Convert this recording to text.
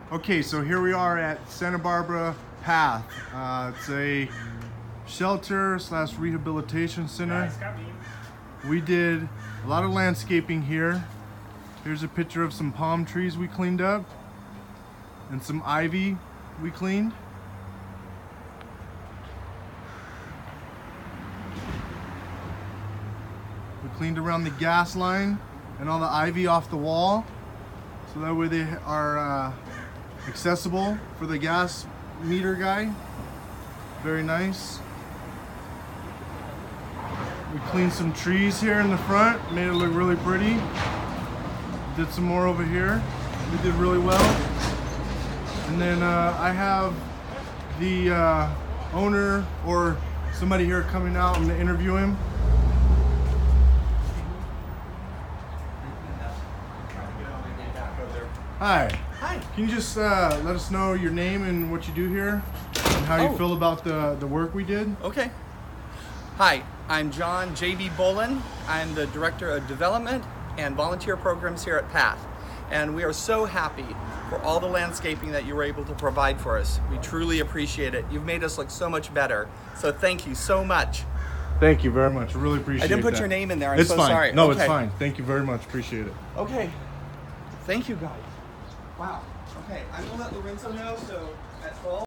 Okay, so here we are at Santa Barbara Path. It's a shelter slash rehabilitation center. We did a lot of landscaping here. Here's a picture of some palm trees we cleaned up and some ivy we cleaned. We cleaned around the gas line and all the ivy off the wall, so that way they are accessible for the gas meter guy. Very nice. We cleaned some trees here in the front, made it look really pretty. Did some more over here. We did really well. And then I have the owner or somebody here coming out. I'm gonna interview him. Hi. Hi. Can you just let us know your name and what you do here and how you feel about the work we did? Okay. Hi, I'm John J.B. Bolin. I'm the Director of Development and Volunteer Programs here at PATH. And we are so happy for all the landscaping that you were able to provide for us. We truly appreciate it. You've made us look so much better. So thank you so much. Thank you very much. I really appreciate it. I didn't put your name in there. I'm so fine. sorry. No, Okay. it's fine. Thank you very much. Appreciate it. Okay. Thank you, guys. Wow. Okay, I'm gonna let Lorenzo know, so at 12.